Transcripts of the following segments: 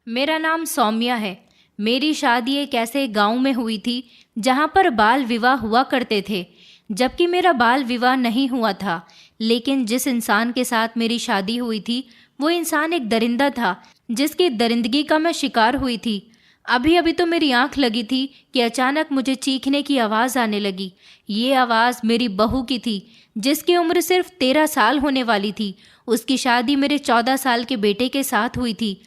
मेरा नाम सौम्या है। मेरी शादी एक ऐसे गांव में हुई थी जहां पर बाल विवाह हुआ करते थे, जबकि मेरा बाल विवाह नहीं हुआ था। लेकिन जिस इंसान के साथ मेरी शादी हुई थी वो इंसान एक दरिंदा था, जिसकी दरिंदगी का मैं शिकार हुई थी। अभी अभी तो मेरी आंख लगी थी कि अचानक मुझे चीखने की आवाज़ आने लगी। ये आवाज़ मेरी बहू की थी, जिसकी उम्र सिर्फ 13 साल होने वाली थी। उसकी शादी मेरे 14 साल के बेटे के साथ हुई थी।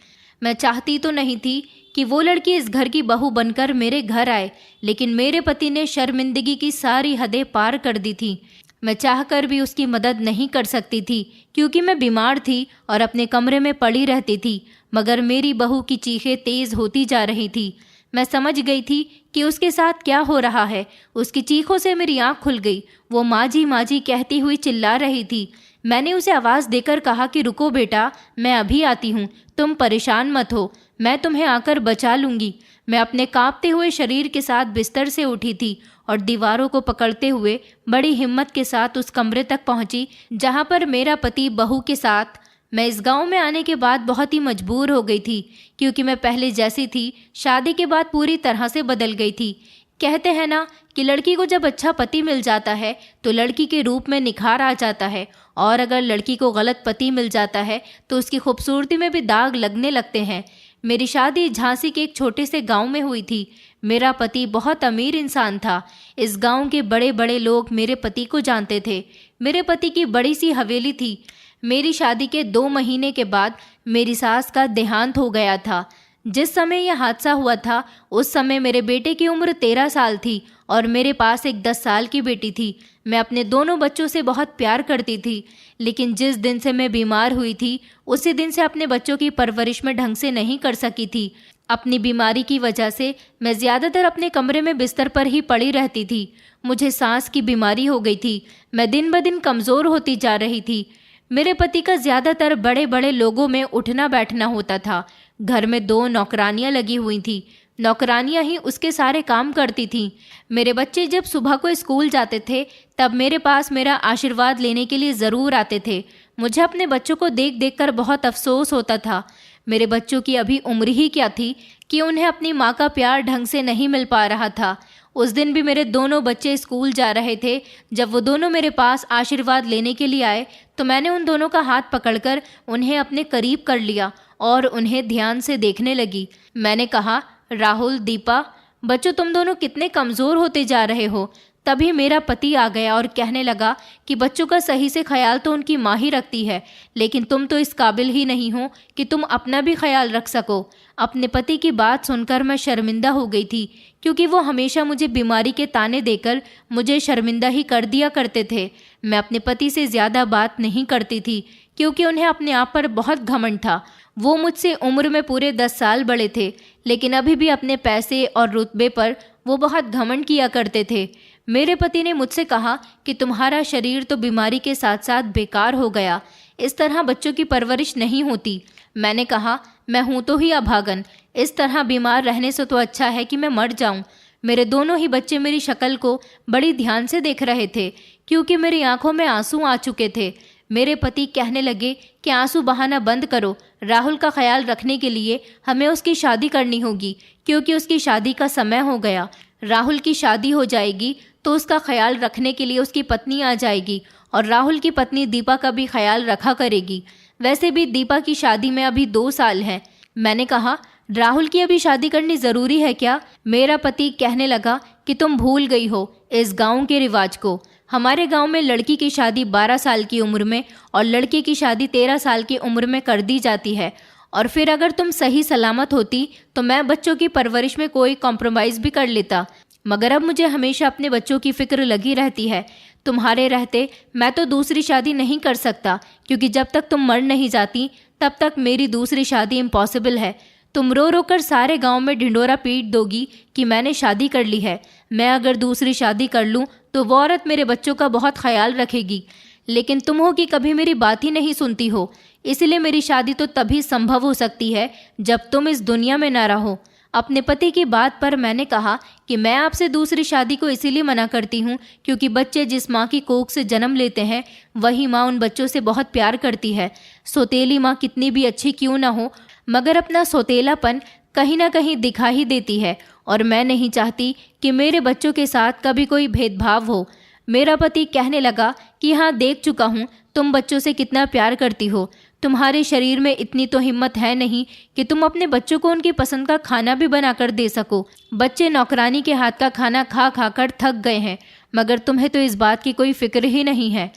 मैं चाहती तो नहीं थी कि वो लड़की इस घर की बहू बनकर मेरे घर आए, लेकिन मेरे पति ने शर्मिंदगी की सारी हदें पार कर दी थी। मैं चाहकर भी उसकी मदद नहीं कर सकती थी, क्योंकि मैं बीमार थी और अपने कमरे में पड़ी रहती थी। मगर मेरी बहू की चीखें तेज़ होती जा रही थी। मैं समझ गई थी कि उसके साथ क्या हो रहा है। उसकी चीखों से मेरी आंख खुल गई। वो माँ जी कहती हुई चिल्ला रही थी। मैंने उसे आवाज़ देकर कहा कि रुको बेटा, मैं अभी आती हूँ, तुम परेशान मत हो, मैं तुम्हें आकर बचा लूँगी। मैं अपने कांपते हुए शरीर के साथ बिस्तर से उठी थी और दीवारों को पकड़ते हुए बड़ी हिम्मत के साथ उस कमरे तक पहुंची जहां पर मेरा पति बहू के साथ। मैं इस गांव में आने के बाद बहुत ही मजबूर हो गई थी, क्योंकि मैं पहले जैसी थी शादी के बाद पूरी तरह से बदल गई थी। कहते हैं ना कि लड़की को जब अच्छा पति मिल जाता है तो लड़की के रूप में निखार आ जाता है, और अगर लड़की को गलत पति मिल जाता है तो उसकी खूबसूरती में भी दाग लगने लगते हैं। मेरी शादी झांसी के एक छोटे से गांव में हुई थी। मेरा पति बहुत अमीर इंसान था। इस गांव के बड़े बड़े लोग मेरे पति को जानते थे। मेरे पति की बड़ी सी हवेली थी। मेरी शादी के 2 महीने के बाद मेरी सास का देहांत हो गया था। जिस समय यह हादसा हुआ था उस समय मेरे बेटे की उम्र 13 साल थी और मेरे पास एक 10 साल की बेटी थी। मैं अपने दोनों बच्चों से बहुत प्यार करती थी, लेकिन जिस दिन से मैं बीमार हुई थी उसी दिन से अपने बच्चों की परवरिश में ढंग से नहीं कर सकी थी। अपनी बीमारी की वजह से मैं ज़्यादातर अपने कमरे में बिस्तर पर ही पड़ी रहती थी। मुझे सांस की बीमारी हो गई थी। मैं दिन ब दिन कमज़ोर होती जा रही थी। मेरे पति का ज़्यादातर बड़े बड़े लोगों में उठना बैठना होता था। घर में 2 नौकरानियां लगी हुई थी। नौकरानियां ही उसके सारे काम करती थीं। मेरे बच्चे जब सुबह को स्कूल जाते थे तब मेरे पास मेरा आशीर्वाद लेने के लिए ज़रूर आते थे। मुझे अपने बच्चों को देख देख कर बहुत अफसोस होता था। मेरे बच्चों की अभी उम्र ही क्या थी कि उन्हें अपनी माँ का प्यार ढंग से नहीं मिल पा रहा था। उस दिन भी मेरे दोनों बच्चे स्कूल जा रहे थे। जब वो दोनों मेरे पास आशीर्वाद लेने के लिए आए तो मैंने उन दोनों का हाथ पकड़कर उन्हें अपने करीब कर लिया और उन्हें ध्यान से देखने लगी। मैंने कहा, राहुल, दीपा, बच्चों तुम दोनों कितने कमज़ोर होते जा रहे हो। तभी मेरा पति आ गया और कहने लगा कि बच्चों का सही से ख्याल तो उनकी माँ ही रखती है, लेकिन तुम तो इस काबिल ही नहीं हो कि तुम अपना भी ख्याल रख सको। अपने पति की बात सुनकर मैं शर्मिंदा हो गई थी, क्योंकि वो हमेशा मुझे बीमारी के ताने देकर मुझे शर्मिंदा ही कर दिया करते थे। मैं अपने पति से ज़्यादा बात नहीं करती थी, क्योंकि उन्हें अपने आप पर बहुत घमंड था। वो मुझसे उम्र में पूरे 10 साल बड़े थे, लेकिन अभी भी अपने पैसे और रुतबे पर वो बहुत घमंड किया करते थे। मेरे पति ने मुझसे कहा कि तुम्हारा शरीर तो बीमारी के साथ साथ बेकार हो गया, इस तरह बच्चों की परवरिश नहीं होती। मैंने कहा, मैं हूँ तो ही अभागन, इस तरह बीमार रहने से तो अच्छा है कि मैं मर जाऊँ। मेरे दोनों ही बच्चे मेरी शक्ल को बड़ी ध्यान से देख रहे थे, क्योंकि मेरी आंखों में आंसू आ चुके थे। मेरे पति कहने लगे कि आंसू बहाना बंद करो, राहुल का ख्याल रखने के लिए हमें उसकी शादी करनी होगी, क्योंकि उसकी शादी का समय हो गया। राहुल की शादी हो जाएगी तो उसका ख्याल रखने के लिए उसकी पत्नी आ जाएगी, और राहुल की पत्नी दीपा का भी ख्याल रखा करेगी। वैसे भी दीपा की शादी में अभी 2 साल हैं। मैंने कहा, राहुल की अभी शादी करनी ज़रूरी है क्या? मेरा पति कहने लगा कि तुम भूल गई हो इस गांव के रिवाज को। हमारे गांव में लड़की की शादी 12 साल की उम्र में और लड़के की शादी 13 साल की उम्र में कर दी जाती है, और फिर अगर तुम सही सलामत होती तो मैं बच्चों की परवरिश में कोई कॉम्प्रोमाइज़ भी कर लेता, मगर अब मुझे हमेशा अपने बच्चों की फिक्र लगी रहती है। तुम्हारे रहते मैं तो दूसरी शादी नहीं कर सकता, क्योंकि जब तक तुम मर नहीं जाती तब तक मेरी दूसरी शादी इम्पॉसिबल है। तुम रो रो कर सारे गांव में ढिंडोरा पीट दोगी कि मैंने शादी कर ली है। मैं अगर दूसरी शादी कर लूं तो वो औरत मेरे बच्चों का बहुत ख्याल रखेगी, लेकिन तुम हो कि कभी मेरी बात ही नहीं सुनती हो। इसलिए मेरी शादी तो तभी संभव हो सकती है जब तुम इस दुनिया में ना रहो। अपने पति की बात पर मैंने कहा कि मैं आपसे दूसरी शादी को इसीलिए मना करती हूँ क्योंकि बच्चे जिस माँ की कोख से जन्म लेते हैं वही माँ उन बच्चों से बहुत प्यार करती है। सौतेली माँ कितनी भी अच्छी क्यों ना हो, मगर अपना सौतेलापन कहीं ना कहीं दिखा ही देती है और मैं नहीं चाहती कि मेरे बच्चों के साथ कभी कोई भेदभाव हो। मेरा पति कहने लगा कि हाँ, देख चुका हूँ तुम बच्चों से कितना प्यार करती हो। तुम्हारे शरीर में इतनी तो हिम्मत है नहीं कि तुम अपने बच्चों को उनकी पसंद का खाना भी बनाकर दे सको। बच्चे नौकरानी के हाथ का खाना खा खा कर थक गए हैं, मगर तुम्हें तो इस बात की कोई फिक्र ही नहीं है।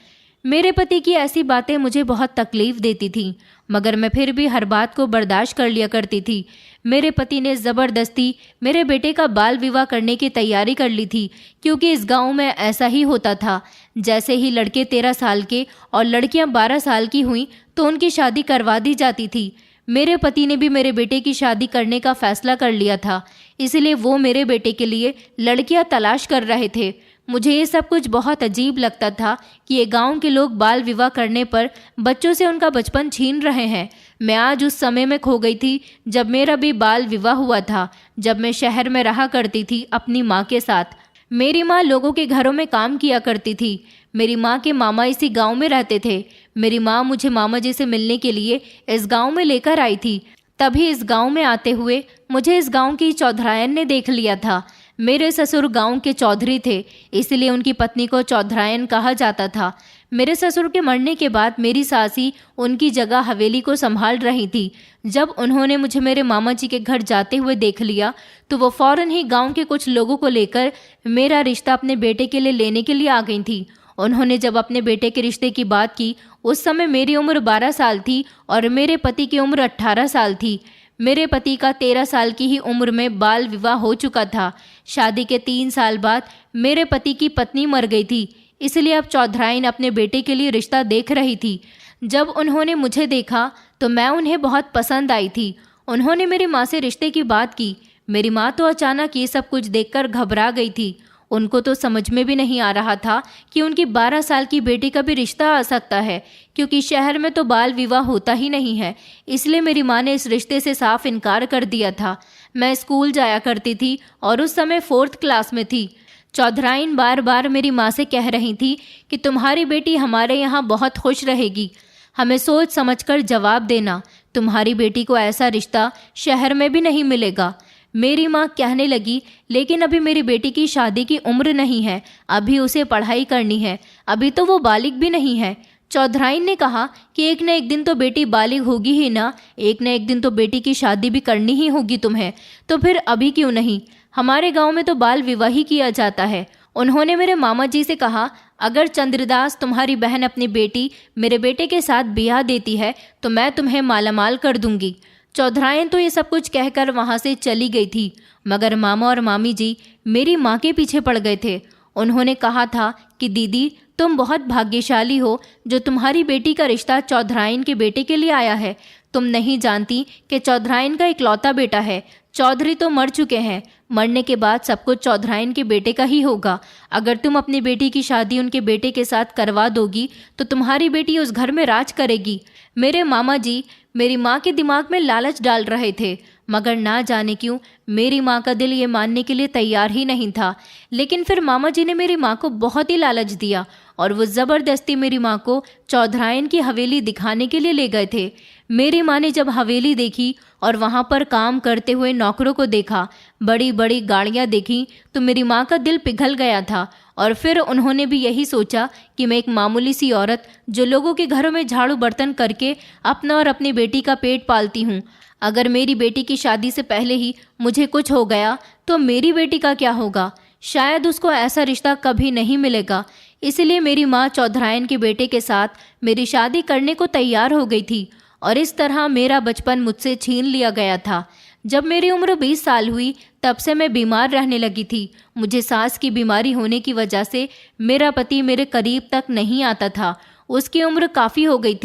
मेरे पति की ऐसी बातें मुझे बहुत तकलीफ देती थीं, मगर मैं फिर भी हर बात को बर्दाश्त कर लिया करती थी। मेरे पति ने ज़बरदस्ती मेरे बेटे का बाल विवाह करने की तैयारी कर ली थी, क्योंकि इस गांव में ऐसा ही होता था। जैसे ही लड़के 13 साल के और लड़कियां 12 साल की हुईं तो उनकी शादी करवा दी जाती थी। मेरे पति ने भी मेरे बेटे की शादी करने का फैसला कर लिया था, इसलिए वो मेरे बेटे के लिए लड़कियां तलाश कर रहे थे। मुझे ये सब कुछ बहुत अजीब लगता था कि ये गांव के लोग बाल विवाह करने पर बच्चों से उनका बचपन छीन रहे हैं। मैं आज उस समय में खो गई थी जब मेरा भी बाल विवाह हुआ था, जब मैं शहर में रहा करती थी अपनी माँ के साथ। मेरी माँ लोगों के घरों में काम किया करती थी। मेरी माँ के मामा इसी गांव में रहते थे। मेरी माँ मुझे मामा जी से मिलने के लिए इस गांव में लेकर आई थी। तभी इस गांव में आते हुए मुझे इस गांव की चौधरायन ने देख लिया था। मेरे ससुर गांव के चौधरी थे, इसलिए उनकी पत्नी को चौधरायन कहा जाता था। मेरे ससुर के मरने के बाद मेरी सासी उनकी जगह हवेली को संभाल रही थी। जब उन्होंने मुझे मेरे मामा जी के घर जाते हुए देख लिया तो वो फौरन ही गांव के कुछ लोगों को लेकर मेरा रिश्ता अपने बेटे के लिए लेने के लिए आ गई थी। उन्होंने जब अपने बेटे के रिश्ते की बात की, उस समय मेरी उम्र 12 साल थी और मेरे पति की उम्र 18 साल थी। मेरे पति का 13 साल की ही उम्र में बाल विवाह हो चुका था। शादी के 3 साल बाद मेरे पति की पत्नी मर गई थी, इसलिए अब चौधराइन अपने बेटे के लिए रिश्ता देख रही थी। जब उन्होंने मुझे देखा तो मैं उन्हें बहुत पसंद आई थी। उन्होंने मेरी माँ से रिश्ते की बात की। मेरी माँ तो अचानक ये सब कुछ देखकर घबरा गई थी। उनको तो समझ में भी नहीं आ रहा था कि उनकी 12 साल की बेटी का भी रिश्ता आ सकता है, क्योंकि शहर में तो बाल विवाह होता ही नहीं है। इसलिए मेरी माँ ने इस रिश्ते से साफ इनकार कर दिया था। मैं स्कूल जाया करती थी और उस समय 4th क्लास में थी। चौधराइन बार बार मेरी माँ से कह रही थी कि तुम्हारी बेटी हमारे यहाँ बहुत खुश रहेगी, हमें सोच समझकर जवाब देना, तुम्हारी बेटी को ऐसा रिश्ता शहर में भी नहीं मिलेगा। मेरी माँ कहने लगी, लेकिन अभी मेरी बेटी की शादी की उम्र नहीं है, अभी उसे पढ़ाई करनी है, अभी तो वो बालिग भी नहीं है। चौधराइन ने कहा कि एक न एक दिन तो बेटी बालिग होगी ही ना, एक न एक दिन तो बेटी की शादी भी करनी ही होगी तुम्हें, तो फिर अभी क्यों नहीं? हमारे गांव में तो बाल विवाह ही किया जाता है। उन्होंने मेरे मामा जी से कहा, अगर चंद्रदास तुम्हारी बहन अपनी बेटी मेरे बेटे के साथ ब्याह देती है तो मैं तुम्हें मालामाल कर दूंगी। चौधराइन तो ये सब कुछ कहकर वहाँ से चली गई थी, मगर मामा और मामी जी मेरी माँ के पीछे पड़ गए थे। उन्होंने कहा था कि दीदी, तुम बहुत भाग्यशाली हो जो तुम्हारी बेटी का रिश्ता चौधराइन के बेटे के लिए आया है। तुम नहीं जानती कि चौधराइन का इकलौता बेटा है। चौधरी तो मर चुके हैं, मरने के बाद सब कुछ चौधराइन के बेटे का ही होगा। अगर तुम अपनी बेटी की शादी उनके बेटे के साथ करवा दोगी तो तुम्हारी बेटी उस घर में राज करेगी। मेरे मामा जी मेरी माँ के दिमाग में लालच डाल रहे थे, मगर ना जाने क्यों मेरी माँ का दिल ये मानने के लिए तैयार ही नहीं था। लेकिन फिर मामा जी ने मेरी माँ को बहुत ही लालच दिया और वो ज़बरदस्ती मेरी माँ को चौधराइन की हवेली दिखाने के लिए ले गए थे। मेरी माँ ने जब हवेली देखी और वहाँ पर काम करते हुए नौकरों को देखा, बड़ी बड़ी गाड़ियाँ देखी, तो मेरी माँ का दिल पिघल गया था। और फिर उन्होंने भी यही सोचा कि मैं एक मामूली सी औरत जो लोगों के घरों में झाड़ू बर्तन करके अपना और अपनी बेटी का पेट पालती हूँ, अगर मेरी बेटी की शादी से पहले ही मुझे कुछ हो गया तो मेरी बेटी का क्या होगा? शायद उसको ऐसा रिश्ता कभी नहीं मिलेगा। इसलिए मेरी माँ चौधराइन के बेटे के साथ मेरी शादी करने को तैयार हो गई थी और इस तरह मेरा बचपन मुझसे छीन लिया गया था। जब मेरी उम्र 20 साल हुई तब से मैं बीमार रहने लगी थी। मुझे सांस की बीमारी होने की वजह से मेरा पति मेरे करीब तक नहीं आता था। उसकी उम्र काफ़ी हो गई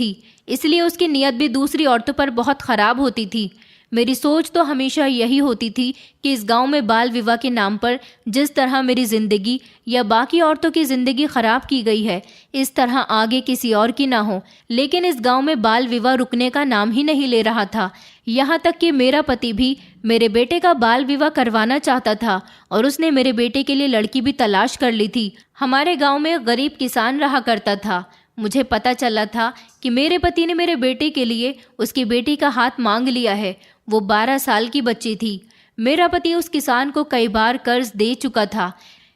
थी, इसलिए उसकी नीयत भी दूसरी औरतों पर बहुत ख़राब होती थी। मेरी सोच तो हमेशा यही होती थी कि इस गांव में बाल विवाह के नाम पर जिस तरह मेरी ज़िंदगी या बाकी औरतों की ज़िंदगी ख़राब की गई है, इस तरह आगे किसी और की ना हो। लेकिन इस गांव में बाल विवाह रुकने का नाम ही नहीं ले रहा था। यहाँ तक कि मेरा पति भी मेरे बेटे का बाल विवाह करवाना चाहता था और उसने मेरे बेटे के लिए लड़की भी तलाश कर ली थी। हमारे गाँव में गरीब किसान रहा करता था। मुझे पता चला था कि मेरे पति ने मेरे बेटे के लिए उसकी बेटी का हाथ मांग लिया है। वो 12 साल की बच्ची थी। मेरा पति उस किसान को कई बार कर्ज दे चुका था,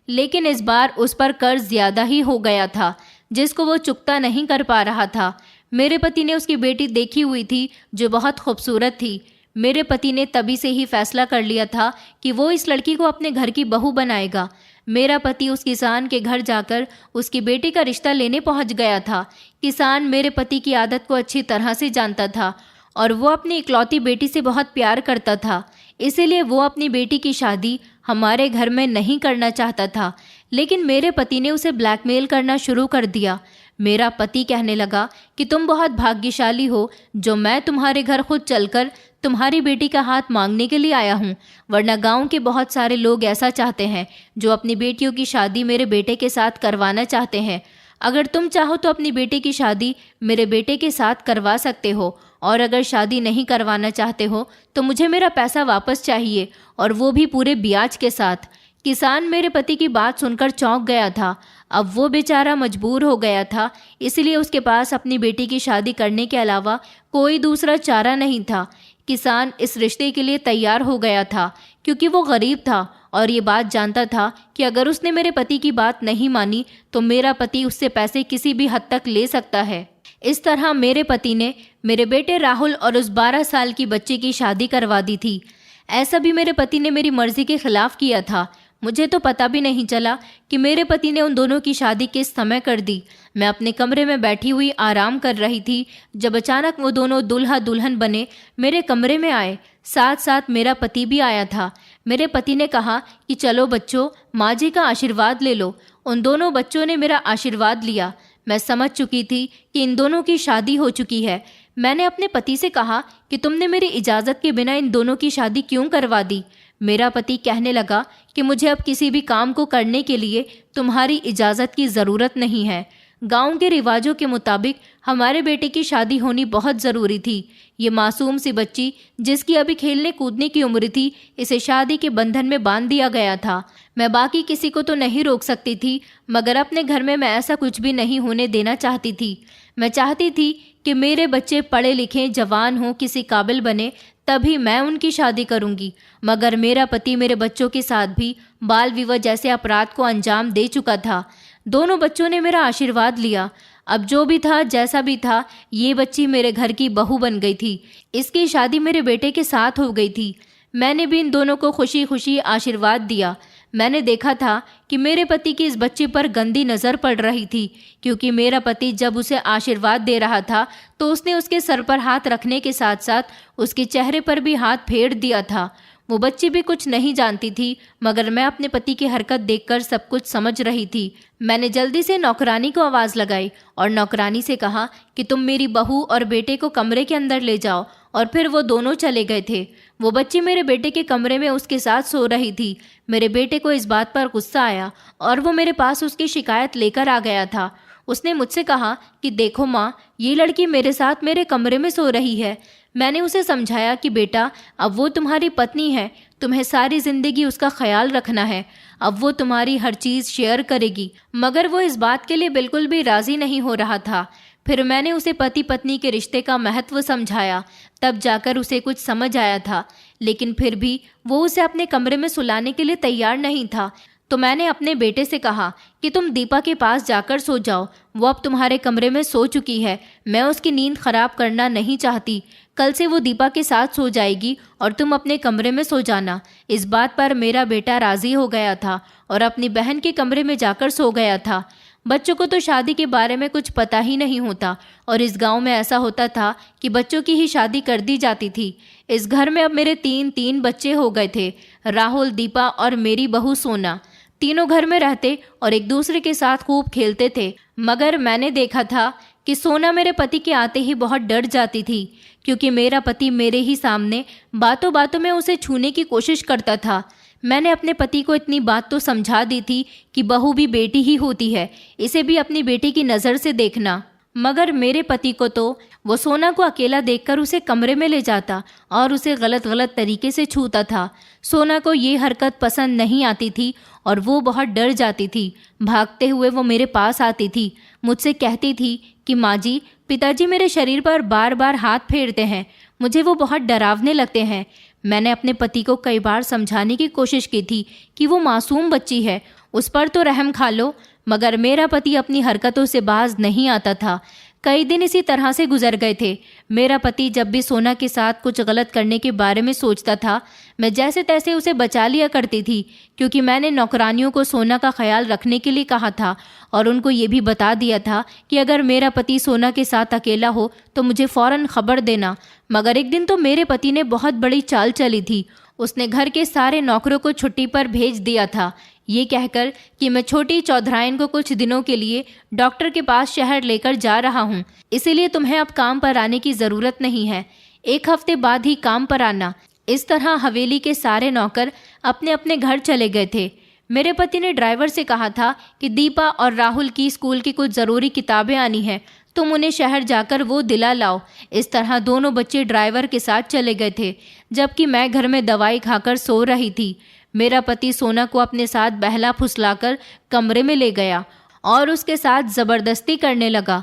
लेकिन इस बार उस पर कर्ज ज्यादा ही हो गया था, जिसको वो चुकता नहीं कर पा रहा था। मेरे पति ने उसकी बेटी देखी हुई थी जो बहुत खूबसूरत थी। मेरे पति ने तभी से ही फैसला कर लिया था कि वो इस लड़की को अपने घर की बहू बनाएगा। मेरा पति उस किसान के घर जाकर उसकी बेटी का रिश्ता लेने पहुंच गया था। किसान मेरे पति की आदत को अच्छी तरह से जानता था और वो अपनी इकलौती बेटी से बहुत प्यार करता था। इसीलिए वो अपनी बेटी की शादी हमारे घर में नहीं करना चाहता था, लेकिन मेरे पति ने उसे ब्लैकमेल करना शुरू कर दिया। मेरा पति कहने लगा कि तुम बहुत भाग्यशाली हो जो मैं तुम्हारे घर खुद चलकर तुम्हारी बेटी का हाथ मांगने के लिए आया हूँ, वरना गांव के बहुत सारे लोग ऐसा चाहते हैं जो अपनी बेटियों की शादी मेरे बेटे के साथ करवाना चाहते हैं। अगर तुम चाहो तो अपनी बेटे की शादी मेरे बेटे के साथ करवा सकते हो, और अगर शादी नहीं करवाना चाहते हो तो मुझे मेरा पैसा वापस चाहिए, और वो भी पूरे ब्याज के साथ। किसान मेरे पति की बात सुनकर चौंक गया था। अब वो बेचारा मजबूर हो गया था, इसलिए उसके पास अपनी बेटी की शादी करने के अलावा कोई दूसरा चारा नहीं था। किसान इस रिश्ते के लिए तैयार हो गया था क्योंकि वो गरीब था और ये बात जानता था कि अगर उसने मेरे पति की बात नहीं मानी तो मेरा पति उससे पैसे किसी भी हद तक ले सकता है। इस तरह मेरे पति ने मेरे बेटे राहुल और उस 12 साल की बच्ची की शादी करवा दी थी। ऐसा भी मेरे पति ने मेरी मर्जी के खिलाफ किया था। मुझे तो पता भी नहीं चला कि मेरे पति ने उन दोनों की शादी किस समय कर दी। मैं अपने कमरे में बैठी हुई आराम कर रही थी जब अचानक वो दोनों दूल्हा दुल्हन बने मेरे कमरे में आए। साथ साथ मेरा पति भी आया था। मेरे पति ने कहा कि चलो बच्चों, माँ जी का आशीर्वाद ले लो। उन दोनों बच्चों ने मेरा आशीर्वाद लिया। मैं समझ चुकी थी कि इन दोनों की शादी हो चुकी है। मैंने अपने पति से कहा कि तुमने मेरी इजाज़त के बिना इन दोनों की शादी क्यों करवा दी। मेरा पति कहने लगा कि मुझे अब किसी भी काम को करने के लिए तुम्हारी इजाज़त की ज़रूरत नहीं है। गांव के रिवाजों के मुताबिक हमारे बेटे की शादी होनी बहुत ज़रूरी थी। ये मासूम सी बच्ची जिसकी अभी खेलने कूदने की उम्र थी, इसे शादी के बंधन में बांध दिया गया था। मैं बाकी किसी को तो नहीं रोक सकती थी, मगर अपने घर में मैं ऐसा कुछ भी नहीं होने देना चाहती थी। मैं चाहती थी कि मेरे बच्चे पढ़े लिखे, जवान हों, किसी काबिल बने, तभी मैं उनकी शादी करूंगी। मगर मेरा पति मेरे बच्चों के साथ भी बाल विवाह जैसे अपराध को अंजाम दे चुका था। दोनों बच्चों ने मेरा आशीर्वाद लिया। अब जो भी था, जैसा भी था, ये बच्ची मेरे घर की बहू बन गई थी। इसकी शादी मेरे बेटे के साथ हो गई थी। मैंने भी इन दोनों को खुशी खुशी आशीर्वाद दिया। मैंने देखा था कि मेरे पति की इस बच्चे पर गंदी नज़र पड़ रही थी, क्योंकि मेरा पति जब उसे आशीर्वाद दे रहा था तो उसने उसके सर पर हाथ रखने के साथ साथ उसके चेहरे पर भी हाथ फेर दिया था। वो बच्ची भी कुछ नहीं जानती थी, मगर मैं अपने पति की हरकत देखकर सब कुछ समझ रही थी। मैंने जल्दी से नौकरानी को आवाज़ लगाई और नौकरानी से कहा कि तुम मेरी बहू और बेटे को कमरे के अंदर ले जाओ, और फिर वो दोनों चले गए थे। वो बच्ची मेरे बेटे के कमरे में उसके साथ सो रही थी। मेरे बेटे को इस बात पर गुस्सा आया और वो मेरे पास उसकी शिकायत लेकर आ गया था। उसने मुझसे कहा कि देखो माँ, ये लड़की मेरे साथ मेरे कमरे में सो रही है। मैंने उसे समझाया कि बेटा, अब वो तुम्हारी पत्नी है, तुम्हें सारी ज़िंदगी उसका ख्याल रखना है। अब वो तुम्हारी हर चीज़ शेयर करेगी। मगर वो इस बात के लिए बिल्कुल भी राज़ी नहीं हो रहा था। फिर मैंने उसे पति पत्नी के रिश्ते का महत्व समझाया, तब जाकर उसे कुछ समझ आया था। लेकिन फिर भी वो उसे अपने कमरे में सुलाने के लिए तैयार नहीं था। तो मैंने अपने बेटे से कहा कि तुम दीपा के पास जाकर सो जाओ। वो अब तुम्हारे कमरे में सो चुकी है। मैं उसकी नींद खराब करना नहीं चाहती। कल से वो दीपा के साथ सो जाएगी और तुम अपने कमरे में सो जाना। इस बात पर मेरा बेटा राज़ी हो गया था और अपनी बहन के कमरे में जाकर सो गया था। बच्चों को तो शादी के बारे में कुछ पता ही नहीं होता, और इस गांव में ऐसा होता था कि बच्चों की ही शादी कर दी जाती थी। इस घर में अब मेरे तीन बच्चे हो गए थे, राहुल, दीपा और मेरी बहू सोना। तीनों घर में रहते और एक दूसरे के साथ खूब खेलते थे। मगर मैंने देखा था कि सोना मेरे पति के आते ही बहुत डर जाती थी, क्योंकि मेरा पति मेरे ही सामने बातों बातों में उसे छूने की कोशिश करता था। मैंने अपने पति को इतनी बात तो समझा दी थी कि बहू भी बेटी ही होती है, इसे भी अपनी बेटी की नज़र से देखना। मगर मेरे पति को तो वो सोना को अकेला देखकर उसे कमरे में ले जाता और उसे गलत गलत तरीके से छूता था। सोना को ये हरकत पसंद नहीं आती थी और वो बहुत डर जाती थी। भागते हुए वो मेरे पास आती थी, मुझसे कहती थी कि माँ जी, पिताजी मेरे शरीर पर बार बार हाथ फेरते हैं, मुझे वो बहुत डरावने लगते हैं। मैंने अपने पति को कई बार समझाने की कोशिश की थी कि वो मासूम बच्ची है, उस पर तो रहम खा लो, मगर मेरा पति अपनी हरकतों से बाज नहीं आता था। कई दिन इसी तरह से गुजर गए थे। मेरा पति जब भी सोना के साथ कुछ गलत करने के बारे में सोचता था, मैं जैसे तैसे उसे बचा लिया करती थी, क्योंकि मैंने नौकरानियों को सोना का ख्याल रखने के लिए कहा था और उनको ये भी बता दिया था कि अगर मेरा पति सोना के साथ अकेला हो तो मुझे फ़ौरन खबर देना। मगर एक दिन तो मेरे पति ने बहुत बड़ी चाल चली थी। उसने घर के सारे नौकरों को छुट्टी पर भेज दिया था, ये कहकर कि मैं छोटी चौधराइन को कुछ दिनों के लिए डॉक्टर के पास शहर लेकर जा रहा हूँ, इसीलिए तुम्हें अब काम पर आने की ज़रूरत नहीं है, 1 हफ्ते बाद ही काम पर आना। इस तरह हवेली के सारे नौकर अपने अपने घर चले गए थे। मेरे पति ने ड्राइवर से कहा था कि दीपा और राहुल की स्कूल की कुछ ज़रूरी किताबें आनी हैं, तुम उन्हें शहर जाकर वो दिला लाओ। इस तरह दोनों बच्चे ड्राइवर के साथ चले गए थे, जबकि मैं घर में दवाई खाकर सो रही थी। मेरा पति सोना को अपने साथ बहला फुसलाकर कमरे में ले गया और उसके साथ ज़बरदस्ती करने लगा।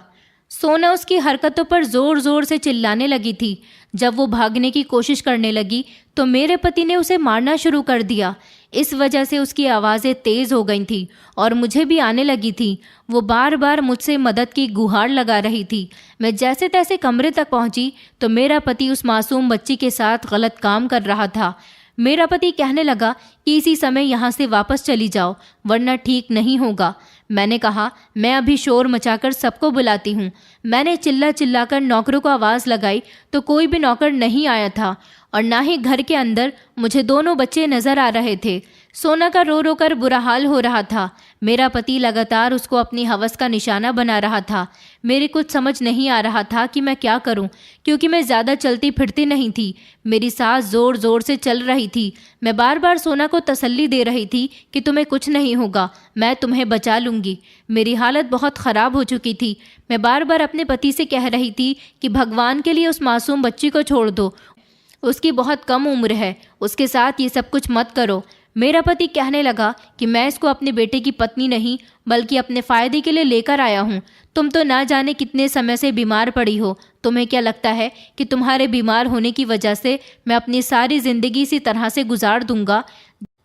सोना उसकी हरकतों पर ज़ोर ज़ोर से चिल्लाने लगी थी। जब वो भागने की कोशिश करने लगी तो मेरे पति ने उसे मारना शुरू कर दिया। इस वजह से उसकी आवाज़ें तेज़ हो गई थीं और मुझे भी आने लगी थी। वो बार बार मुझसे मदद की गुहार लगा रही थी। मैं जैसे तैसे कमरे तक पहुंची तो मेरा पति उस मासूम बच्ची के साथ गलत काम कर रहा था। मेरा पति कहने लगा कि इसी समय यहाँ से वापस चली जाओ, वरना ठीक नहीं होगा। मैंने कहा, मैं अभी शोर मचाकर सबको बुलाती हूँ। मैंने चिल्ला चिल्लाकर नौकरों को आवाज़ लगाई तो कोई भी नौकर नहीं आया था और ना ही घर के अंदर मुझे दोनों बच्चे नज़र आ रहे थे। सोना का रो रो कर बुरा हाल हो रहा था। मेरा पति लगातार उसको अपनी हवस का निशाना बना रहा था। मेरे कुछ समझ नहीं आ रहा था कि मैं क्या करूं, क्योंकि मैं ज़्यादा चलती फिरती नहीं थी। मेरी सांस ज़ोर ज़ोर से चल रही थी। मैं बार बार सोना को तसल्ली दे रही थी कि तुम्हें कुछ नहीं होगा, मैं तुम्हें बचा लूँगी। मेरी हालत बहुत ख़राब हो चुकी थी। मैं बार बार अपने पति से कह रही थी कि भगवान के लिए उस मासूम बच्ची को छोड़ दो, उसकी बहुत कम उम्र है, उसके साथ ये सब कुछ मत करो। मेरा पति कहने लगा कि मैं इसको अपने बेटे की पत्नी नहीं बल्कि अपने फ़ायदे के लिए लेकर आया हूँ। तुम तो ना जाने कितने समय से बीमार पड़ी हो। तुम्हें क्या लगता है कि तुम्हारे बीमार होने की वजह से मैं अपनी सारी ज़िंदगी इसी तरह से गुजार दूंगा?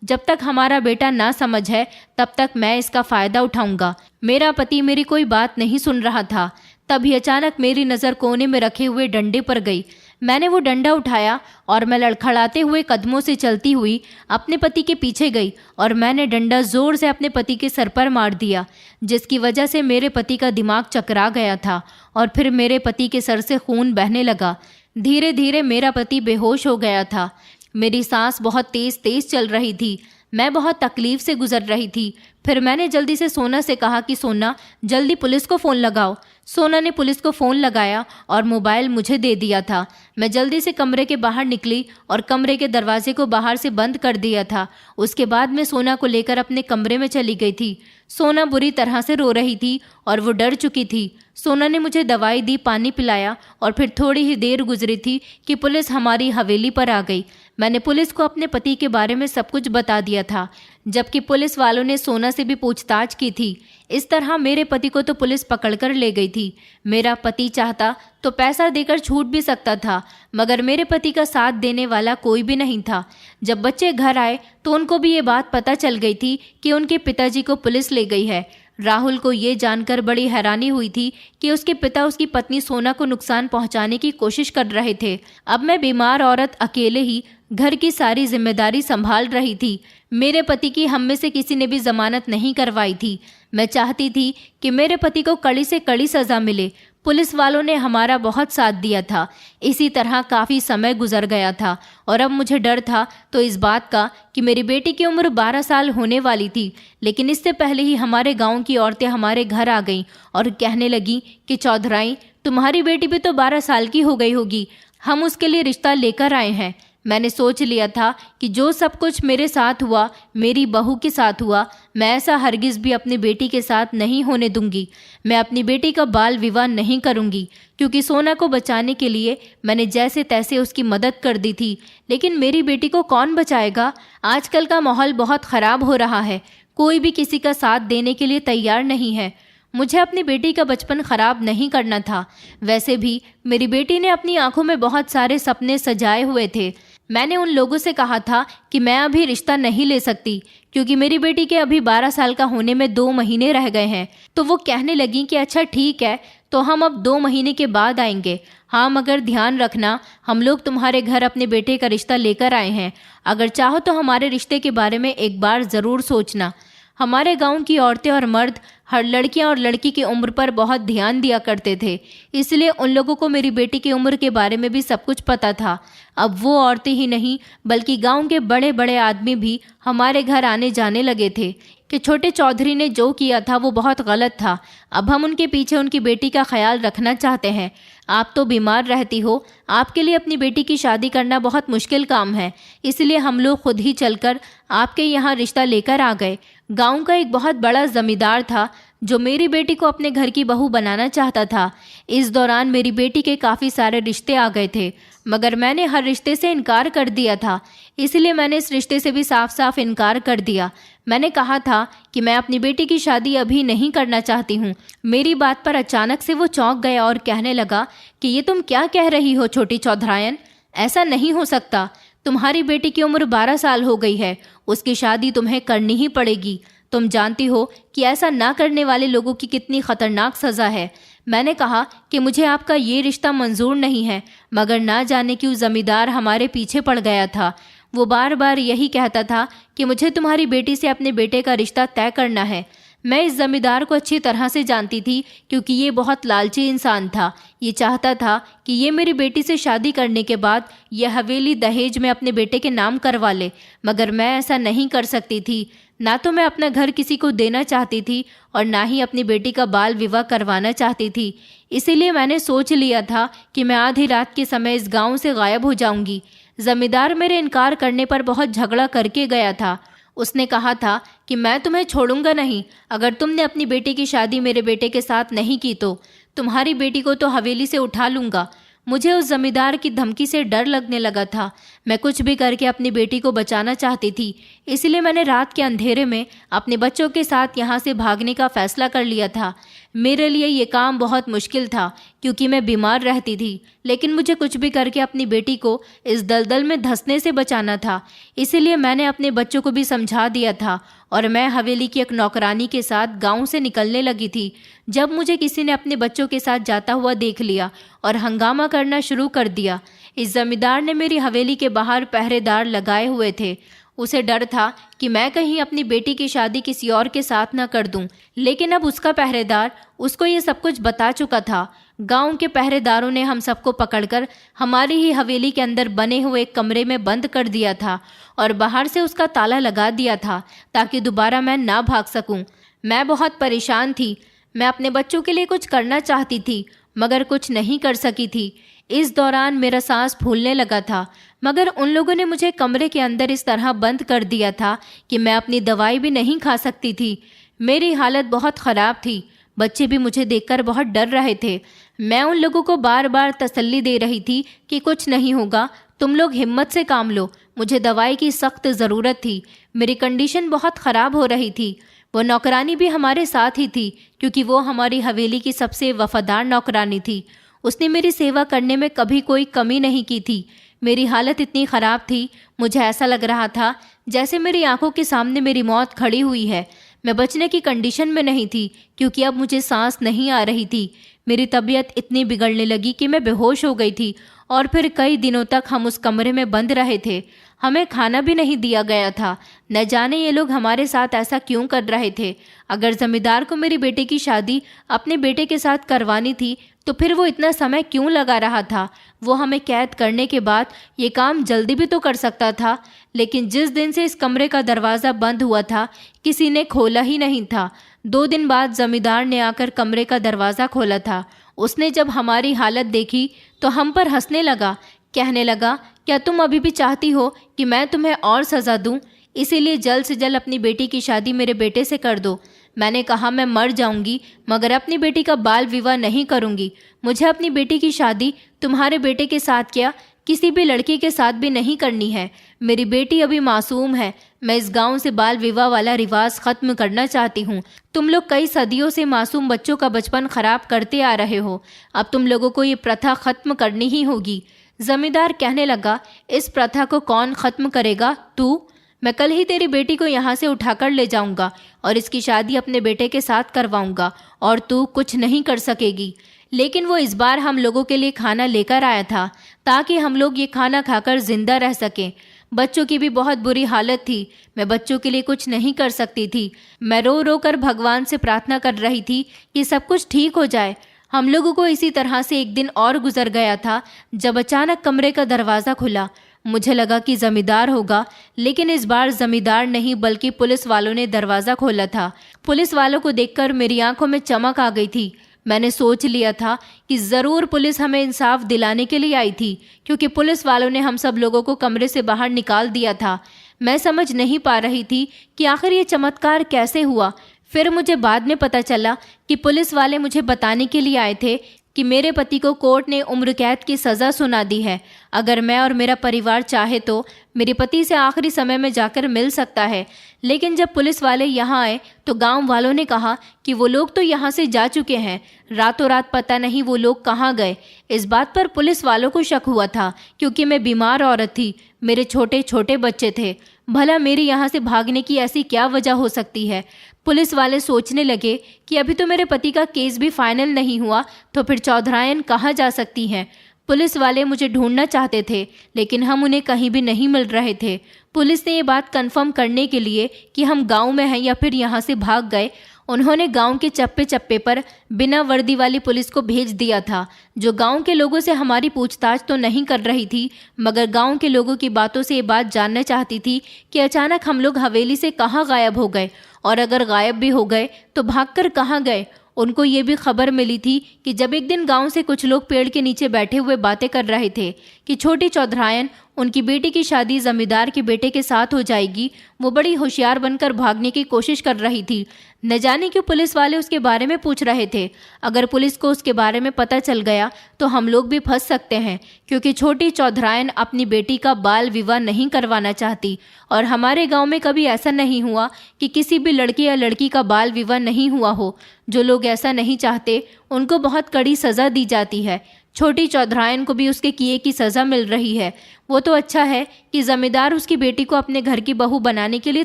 जब तक हमारा बेटा ना समझ है तब तक मैं इसका फ़ायदा उठाऊंगा। मेरा पति मेरी कोई बात नहीं सुन रहा था। तभी अचानक मेरी नज़र कोने में रखे हुए डंडे पर गई। मैंने वो डंडा उठाया और मैं लड़खड़ाते हुए कदमों से चलती हुई अपने पति के पीछे गई और मैंने डंडा ज़ोर से अपने पति के सर पर मार दिया, जिसकी वजह से मेरे पति का दिमाग चकरा गया था और फिर मेरे पति के सर से खून बहने लगा। धीरे धीरे मेरा पति बेहोश हो गया था। मेरी सांस बहुत तेज़ तेज़ चल रही थी। मैं बहुत तकलीफ़ से गुजर रही थी। फिर मैंने जल्दी से सोना से कहा कि सोना, जल्दी पुलिस को फ़ोन लगाओ। सोना ने पुलिस को फ़ोन लगाया और मोबाइल मुझे दे दिया था। मैं जल्दी से कमरे के बाहर निकली और कमरे के दरवाजे को बाहर से बंद कर दिया था। उसके बाद मैं सोना को लेकर अपने कमरे में चली गई थी। सोना बुरी तरह से रो रही थी और वो डर चुकी थी। सोना ने मुझे दवाई दी, पानी पिलाया और फिर थोड़ी ही देर गुजरी थी कि पुलिस हमारी हवेली पर आ गई। मैंने पुलिस को अपने पति के बारे में सब कुछ बता दिया था, जबकि पुलिस वालों ने सोना से भी पूछताछ की थी। इस तरह मेरे पति को तो पुलिस पकड़कर ले गई थी। मेरा पति चाहता तो पैसा देकर छूट भी सकता था, मगर मेरे पति का साथ देने वाला कोई भी नहीं था। जब बच्चे घर आए तो उनको भी ये बात पता चल गई थी कि उनके पिताजी को पुलिस ले गई है। राहुल को ये जानकर बड़ी हैरानी हुई थी कि उसके पिता उसकी पत्नी सोना को नुकसान पहुंचाने की कोशिश कर रहे थे। अब मैं बीमार औरत अकेले ही घर की सारी जिम्मेदारी संभाल रही थी। मेरे पति की हम में से किसी ने भी जमानत नहीं करवाई थी। मैं चाहती थी कि मेरे पति को कड़ी से कड़ी सज़ा मिले। पुलिस वालों ने हमारा बहुत साथ दिया था। इसी तरह काफ़ी समय गुजर गया था और अब मुझे डर था तो इस बात का कि मेरी बेटी की उम्र 12 साल होने वाली थी। लेकिन इससे पहले ही हमारे गांव की औरतें हमारे घर आ गईं और कहने लगी कि चौधराई, तुम्हारी बेटी भी तो 12 साल की हो गई होगी, हम उसके लिए रिश्ता लेकर आए हैं। मैंने सोच लिया था कि जो सब कुछ मेरे साथ हुआ, मेरी बहू के साथ हुआ, मैं ऐसा हरगिज़ भी अपनी बेटी के साथ नहीं होने दूंगी। मैं अपनी बेटी का बाल विवाह नहीं करूंगी, क्योंकि सोना को बचाने के लिए मैंने जैसे तैसे उसकी मदद कर दी थी। लेकिन मेरी बेटी को कौन बचाएगा? आजकल का माहौल बहुत ख़राब हो रहा है। कोई भी किसी का साथ देने के लिए तैयार नहीं है। मुझे अपनी बेटी का बचपन खराब नहीं करना था। वैसे भी मेरी बेटी ने अपनी आंखों में बहुत सारे सपने सजाए हुए थे। मैंने उन लोगों से कहा था कि मैं अभी रिश्ता नहीं ले सकती क्योंकि मेरी बेटी के अभी 12 साल का होने में 2 महीने रह गए हैं। तो वो कहने लगी कि अच्छा ठीक है, तो हम अब 2 महीने के बाद आएंगे। हाँ, मगर ध्यान रखना, हम लोग तुम्हारे घर अपने बेटे का रिश्ता लेकर आए हैं। अगर चाहो तो हमारे रिश्ते के बारे में एक बार ज़रूर सोचना। हमारे गांव की औरतें और मर्द हर लड़कियां और लड़की की उम्र पर बहुत ध्यान दिया करते थे, इसलिए उन लोगों को मेरी बेटी की उम्र के बारे में भी सब कुछ पता था। अब वो औरतें ही नहीं बल्कि गांव के बड़े बड़े आदमी भी हमारे घर आने जाने लगे थे कि छोटे चौधरी ने जो किया था वो बहुत गलत था। अब हम उनके पीछे उनकी बेटी का ख्याल रखना चाहते हैं। आप तो बीमार रहती हो, आपके लिए अपनी बेटी की शादी करना बहुत मुश्किल काम है, इसलिए हम लोग खुद ही चलकर आपके यहाँ रिश्ता लेकर आ गए। गांव का एक बहुत बड़ा जमींदार था जो मेरी बेटी को अपने घर की बहू बनाना चाहता था। इस दौरान मेरी बेटी के काफ़ी सारे रिश्ते आ गए थे, मगर मैंने हर रिश्ते से इनकार कर दिया था। इसलिए मैंने इस रिश्ते से भी साफ साफ इनकार कर दिया। मैंने कहा था कि मैं अपनी बेटी की शादी अभी नहीं करना चाहती हूँ। मेरी बात पर अचानक से वो चौंक गया और कहने लगा कि ये तुम क्या कह रही हो छोटी चौधरायन, ऐसा नहीं हो सकता। तुम्हारी बेटी की उम्र 12 साल हो गई है, उसकी शादी तुम्हें करनी ही पड़ेगी। तुम जानती हो कि ऐसा ना करने वाले लोगों की कितनी खतरनाक सज़ा है। मैंने कहा कि मुझे आपका ये रिश्ता मंजूर नहीं है, मगर ना जाने क्यों ज़मींदार हमारे पीछे पड़ गया था। वो बार बार यही कहता था कि मुझे तुम्हारी बेटी से अपने बेटे का रिश्ता तय करना है। मैं इस जमींदार को अच्छी तरह से जानती थी क्योंकि ये बहुत लालची इंसान था। ये चाहता था कि ये मेरी बेटी से शादी करने के बाद यह हवेली दहेज में अपने बेटे के नाम करवा ले, मगर मैं ऐसा नहीं कर सकती थी। ना तो मैं अपना घर किसी को देना चाहती थी और ना ही अपनी बेटी का बाल विवाह करवाना चाहती थी। इसीलिए मैंने सोच लिया था कि मैं आधी रात के समय इस गाँव से गायब हो जाऊंगी। जमींदार मेरे इनकार करने पर बहुत झगड़ा करके गया था। उसने कहा था कि मैं तुम्हें छोड़ूंगा नहीं, अगर तुमने अपनी बेटी की शादी मेरे बेटे के साथ नहीं की तो तुम्हारी बेटी को तो हवेली से उठा लूंगा। मुझे उस जमींदार की धमकी से डर लगने लगा था। मैं कुछ भी करके अपनी बेटी को बचाना चाहती थी, इसलिए मैंने रात के अंधेरे में अपने बच्चों के साथ यहाँ से भागने का फैसला कर लिया था। मेरे लिए ये काम बहुत मुश्किल था क्योंकि मैं बीमार रहती थी, लेकिन मुझे कुछ भी करके अपनी बेटी को इस दलदल में धंसने से बचाना था। इसीलिए मैंने अपने बच्चों को भी समझा दिया था और मैं हवेली की एक नौकरानी के साथ गांव से निकलने लगी थी जब मुझे किसी ने अपने बच्चों के साथ जाता हुआ देख लिया और हंगामा करना शुरू कर दिया। इस जमींदार ने मेरी हवेली के बाहर पहरेदार लगाए हुए थे। उसे डर था कि मैं कहीं अपनी बेटी की शादी किसी और के साथ न कर दूं, लेकिन अब उसका पहरेदार उसको ये सब कुछ बता चुका था। गांव के पहरेदारों ने हम सबको पकड़कर हमारी ही हवेली के अंदर बने हुए एक कमरे में बंद कर दिया था और बाहर से उसका ताला लगा दिया था ताकि दोबारा मैं ना भाग सकूं। मैं बहुत परेशान थी। मैं अपने बच्चों के लिए कुछ करना चाहती थी मगर कुछ नहीं कर सकी थी। इस दौरान मेरा सांस फूलने लगा था, मगर उन लोगों ने मुझे कमरे के अंदर इस तरह बंद कर दिया था कि मैं अपनी दवाई भी नहीं खा सकती थी। मेरी हालत बहुत ख़राब थी। बच्चे भी मुझे देखकर बहुत डर रहे थे। मैं उन लोगों को बार बार तसल्ली दे रही थी कि कुछ नहीं होगा, तुम लोग हिम्मत से काम लो। मुझे दवाई की सख्त ज़रूरत थी। मेरी कंडीशन बहुत ख़राब हो रही थी। वो नौकरानी भी हमारे साथ ही थी क्योंकि वो हमारी हवेली की सबसे वफादार नौकरानी थी। उसने मेरी सेवा करने में कभी कोई कमी नहीं की थी। मेरी हालत इतनी ख़राब थी, मुझे ऐसा लग रहा था जैसे मेरी आंखों के सामने मेरी मौत खड़ी हुई है। मैं बचने की कंडीशन में नहीं थी क्योंकि अब मुझे सांस नहीं आ रही थी। मेरी तबीयत इतनी बिगड़ने लगी कि मैं बेहोश हो गई थी और फिर कई दिनों तक हम उस कमरे में बंद रहे थे। हमें खाना भी नहीं दिया गया था। न जाने ये लोग हमारे साथ ऐसा क्यों कर रहे थे। अगर जमींदार को मेरी बेटे की शादी अपने बेटे के साथ करवानी थी तो फिर वो इतना समय क्यों लगा रहा था। वो हमें कैद करने के बाद ये काम जल्दी भी तो कर सकता था, लेकिन जिस दिन से इस कमरे का दरवाज़ा बंद हुआ था किसी ने खोला ही नहीं था। 2 दिन बाद जमींदार ने आकर कमरे का दरवाज़ा खोला था। उसने जब हमारी हालत देखी तो हम पर हंसने लगा। कहने लगा, क्या तुम अभी भी चाहती हो कि मैं तुम्हें और सज़ा दूं? इसीलिए जल्द से जल्द अपनी बेटी की शादी मेरे बेटे से कर दो। मैंने कहा, मैं मर जाऊंगी मगर अपनी बेटी का बाल विवाह नहीं करूंगी। मुझे अपनी बेटी की शादी तुम्हारे बेटे के साथ क्या किसी भी लड़की के साथ भी नहीं करनी है। मेरी बेटी अभी मासूम है। मैं इस गांव से बाल विवाह वाला रिवाज खत्म करना चाहती हूँ। तुम लोग कई सदियों से मासूम बच्चों का बचपन खराब करते आ रहे हो। अब तुम लोगों को ये प्रथा खत्म करनी ही होगी। जमींदार कहने लगा, इस प्रथा को कौन खत्म करेगा? तू। मैं कल ही तेरी बेटी को यहाँ से उठाकर ले जाऊंगा और इसकी शादी अपने बेटे के साथ करवाऊंगा और तू कुछ नहीं कर सकेगी। लेकिन वो इस बार हम लोगों के लिए खाना लेकर आया था ताकि हम लोग ये खाना खाकर जिंदा रह सकें। बच्चों की भी बहुत बुरी हालत थी। मैं बच्चों के लिए कुछ नहीं कर सकती थी। मैं रो रो कर भगवान से प्रार्थना कर रही थी कि सब कुछ ठीक हो जाए। हम लोगों को इसी तरह से एक दिन और गुजर गया था जब अचानक कमरे का दरवाज़ा खुला। मुझे लगा कि जमींदार होगा, लेकिन इस बार जमींदार नहीं बल्कि पुलिस वालों ने दरवाज़ा खोला था। पुलिस वालों को देखकर मेरी आंखों में चमक आ गई थी। मैंने सोच लिया था कि ज़रूर पुलिस हमें इंसाफ दिलाने के लिए आई थी, क्योंकि पुलिस वालों ने हम सब लोगों को कमरे से बाहर निकाल दिया था। मैं समझ नहीं पा रही थी कि आखिर ये चमत्कार कैसे हुआ। फिर मुझे बाद में पता चला कि पुलिस वाले मुझे बताने के लिए आए थे कि मेरे पति को कोर्ट ने उम्र कैद की सज़ा सुना दी है। अगर मैं और मेरा परिवार चाहे तो मेरे पति से आखिरी समय में जाकर मिल सकता है। लेकिन जब पुलिस वाले यहाँ आए तो गांव वालों ने कहा कि वो लोग तो यहाँ से जा चुके हैं, रातों रात पता नहीं वो लोग कहाँ गए। इस बात पर पुलिस वालों को शक हुआ था, क्योंकि मैं बीमार औरत थी, मेरे छोटे छोटे बच्चे थे। भला मेरे यहाँ से भागने की ऐसी क्या वजह हो सकती है? पुलिस वाले सोचने लगे कि अभी तो मेरे पति का केस भी फाइनल नहीं हुआ, तो फिर चौधरायन कहाँ जा सकती हैं। पुलिस वाले मुझे ढूंढना चाहते थे, लेकिन हम उन्हें कहीं भी नहीं मिल रहे थे। पुलिस ने ये बात कंफर्म करने के लिए कि हम गांव में हैं या फिर यहाँ से भाग गए, उन्होंने गांव के चप्पे चप्पे पर बिना वर्दी वाली पुलिस को भेज दिया था, जो गांव के लोगों से हमारी पूछताछ तो नहीं कर रही थी, मगर गांव के लोगों की बातों से ये बात जानना चाहती थी कि अचानक हम लोग हवेली से कहाँ गायब हो गए, और अगर गायब भी हो गए तो भागकर कहाँ गए। उनको ये भी खबर मिली थी कि जब एक दिन गांव से कुछ लोग पेड़ के नीचे बैठे हुए बातें कर रहे थे कि छोटी चौधरायन, उनकी बेटी की शादी जमींदार के बेटे के साथ हो जाएगी, वो बड़ी होशियार बनकर भागने की कोशिश कर रही थी। न जाने क्यों पुलिस वाले उसके बारे में पूछ रहे थे। अगर पुलिस को उसके बारे में पता चल गया तो हम लोग भी फंस सकते हैं, क्योंकि छोटी चौधरायन अपनी बेटी का बाल विवाह नहीं करवाना चाहती, और हमारे गांव में कभी ऐसा नहीं हुआ कि किसी भी लड़के या लड़की का बाल विवाह नहीं हुआ हो। जो लोग ऐसा नहीं चाहते उनको बहुत कड़ी सज़ा दी जाती है। छोटी चौधरायन को भी उसके किए की सज़ा मिल रही है। वो तो अच्छा है कि जमींदार उसकी बेटी को अपने घर की बहू बनाने के लिए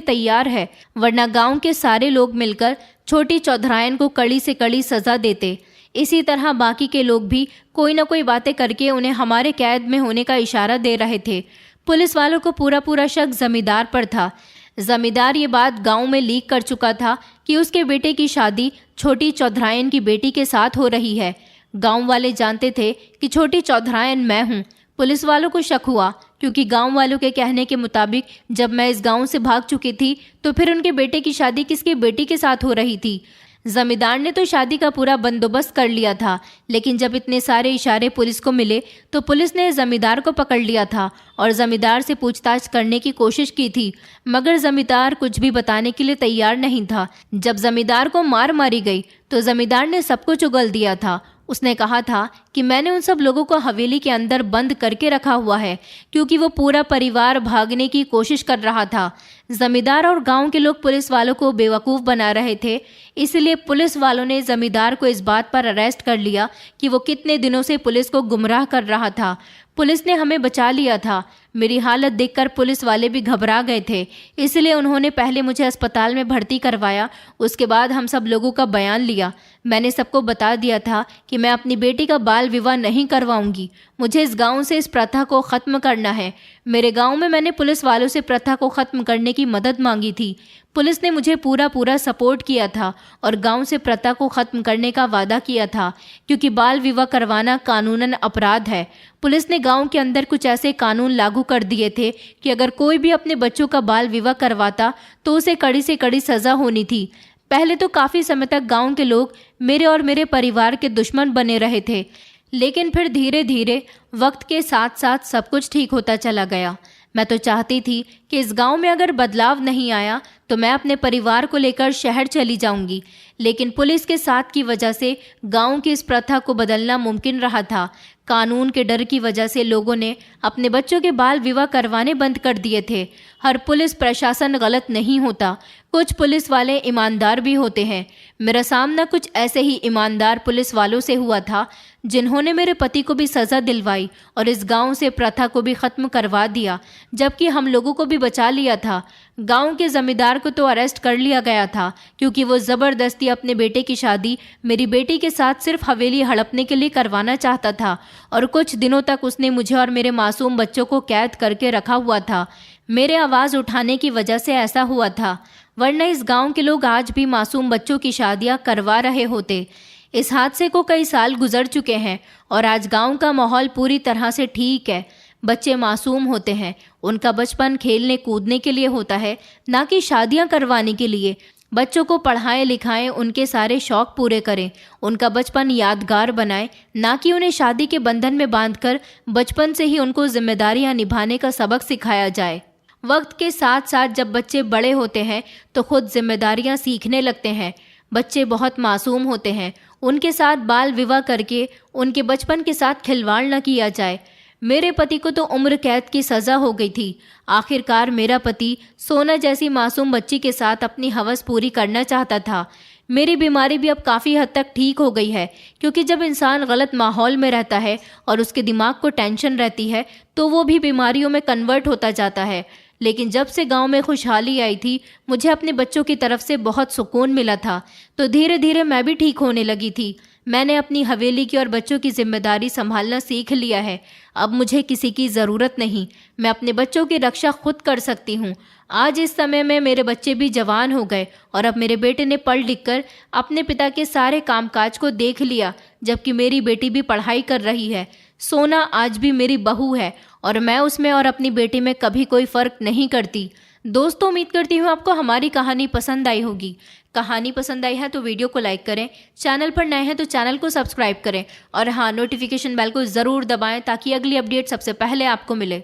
तैयार है, वरना गांव के सारे लोग मिलकर छोटी चौधरायन को कड़ी से कड़ी सज़ा देते। इसी तरह बाकी के लोग भी कोई ना कोई बातें करके उन्हें हमारे कैद में होने का इशारा दे रहे थे। पुलिस वालों को पूरा शक जमींदार पर था। जमींदार ये बात गांव में लीक कर चुका था कि उसके बेटे की शादी छोटी चौधरायन की बेटी के साथ हो रही है। गांव वाले जानते थे कि छोटी चौधरायन मैं हूँ। पुलिस वालों को शक हुआ, क्योंकि गांव वालों के कहने के मुताबिक जब मैं इस गांव से भाग चुकी थी तो फिर उनके बेटे की शादी किसकी बेटी के साथ हो रही थी। जमींदार ने तो शादी का पूरा बंदोबस्त कर लिया था, लेकिन जब इतने सारे इशारे पुलिस को मिले तो पुलिस ने जमींदार को पकड़ लिया था और जमींदार से पूछताछ करने की कोशिश की थी, मगर जमींदार कुछ भी बताने के लिए तैयार नहीं था। जब जमींदार को मार मारी गई तो जमींदार ने सब कुछ उगल दिया था। उसने कहा था कि मैंने उन सब लोगों को हवेली के अंदर बंद करके रखा हुआ है, क्योंकि वो पूरा परिवार भागने की कोशिश कर रहा था। जमींदार और गांव के लोग पुलिस वालों को बेवकूफ़ बना रहे थे, इसलिए पुलिस वालों ने जमींदार को इस बात पर अरेस्ट कर लिया कि वो कितने दिनों से पुलिस को गुमराह कर रहा था। पुलिस ने हमें बचा लिया था। मेरी हालत देखकर पुलिस वाले भी घबरा गए थे, इसलिए उन्होंने पहले मुझे अस्पताल में भर्ती करवाया। उसके बाद हम सब लोगों का बयान लिया। मैंने सबको बता दिया था कि मैं अपनी बेटी का बाल विवाह नहीं करवाऊंगी। मुझे इस गांव से इस प्रथा को ख़त्म करना है। मेरे गांव में मैंने पुलिस वालों से प्रथा को ख़त्म करने की मदद मांगी थी। पुलिस ने मुझे पूरा सपोर्ट किया था और गांव से प्रथा को ख़त्म करने का वादा किया था, क्योंकि बाल विवाह करवाना कानूनन अपराध है। पुलिस ने गांव के अंदर कुछ ऐसे कानून लागू कर दिए थे कि अगर कोई भी अपने बच्चों का बाल विवाह करवाता तो उसे कड़ी से कड़ी सज़ा होनी थी। पहले तो काफ़ी समय तक गांव के लोग मेरे और मेरे परिवार के दुश्मन बने रहे थे, लेकिन फिर धीरे धीरे वक्त के साथ साथ सब कुछ ठीक होता चला गया। मैं तो चाहती थी कि इस गांव में अगर बदलाव नहीं आया तो मैं अपने परिवार को लेकर शहर चली जाऊंगी, लेकिन पुलिस के साथ की वजह से गांव की इस प्रथा को बदलना मुमकिन रहा था। कानून के डर की वजह से लोगों ने अपने बच्चों के बाल विवाह करवाने बंद कर दिए थे। हर पुलिस प्रशासन गलत नहीं होता, कुछ पुलिस वाले ईमानदार भी होते हैं। मेरा सामना कुछ ऐसे ही ईमानदार पुलिस वालों से हुआ था जिन्होंने मेरे पति को भी सज़ा दिलवाई और इस गांव से प्रथा को भी ख़त्म करवा दिया, जबकि हम लोगों को भी बचा लिया था। गांव के जमींदार को तो अरेस्ट कर लिया गया था क्योंकि वो ज़बरदस्ती अपने बेटे की शादी मेरी बेटी के साथ सिर्फ हवेली हड़पने के लिए करवाना चाहता था और कुछ दिनों तक उसने मुझे और मेरे मासूम बच्चों को कैद करके रखा हुआ था। मेरे आवाज़ उठाने की वजह से ऐसा हुआ था, वरना इस गांव के लोग आज भी मासूम बच्चों की शादियां करवा रहे होते। इस हादसे को कई साल गुजर चुके हैं और आज गांव का माहौल पूरी तरह से ठीक है। बच्चे मासूम होते हैं, उनका बचपन खेलने कूदने के लिए होता है, ना कि शादियां करवाने के लिए। बच्चों को पढ़ाएं लिखाएं, उनके सारे शौक पूरे करें, उनका बचपन यादगार बनाएं, ना कि उन्हें शादी के बंधन में बांधकर बचपन से ही उनको जिम्मेदारियां निभाने का सबक सिखाया जाए। वक्त के साथ साथ जब बच्चे बड़े होते हैं तो खुद जिम्मेदारियां सीखने लगते हैं। बच्चे बहुत मासूम होते हैं, उनके साथ बाल विवाह करके उनके बचपन के साथ खिलवाड़ न किया जाए। मेरे पति को तो उम्र कैद की सज़ा हो गई थी। आखिरकार मेरा पति सोना जैसी मासूम बच्ची के साथ अपनी हवस पूरी करना चाहता था। मेरी बीमारी भी अब काफ़ी हद तक ठीक हो गई है, क्योंकि जब इंसान गलत माहौल में रहता है और उसके दिमाग को टेंशन रहती है तो वो भी बीमारियों में कन्वर्ट होता जाता है। लेकिन जब से गांव में खुशहाली आई थी, मुझे अपने बच्चों की तरफ से बहुत सुकून मिला था, तो धीरे धीरे मैं भी ठीक होने लगी थी। मैंने अपनी हवेली की और बच्चों की जिम्मेदारी संभालना सीख लिया है। अब मुझे किसी की ज़रूरत नहीं, मैं अपने बच्चों की रक्षा खुद कर सकती हूँ। आज इस समय में मेरे बच्चे भी जवान हो गए और अब मेरे बेटे ने पढ़ लिख कर अपने पिता के सारे कामकाज को देख लिया, जबकि मेरी बेटी भी पढ़ाई कर रही है। सोना आज भी मेरी बहू है और मैं उसमें और अपनी बेटी में कभी कोई फ़र्क नहीं करती। दोस्तों, उम्मीद करती हूँ आपको हमारी कहानी पसंद आई होगी। कहानी पसंद आई है तो वीडियो को लाइक करें, चैनल पर नए हैं तो चैनल को सब्सक्राइब करें और हाँ, नोटिफिकेशन बेल को ज़रूर दबाएं ताकि अगली अपडेट सबसे पहले आपको मिले।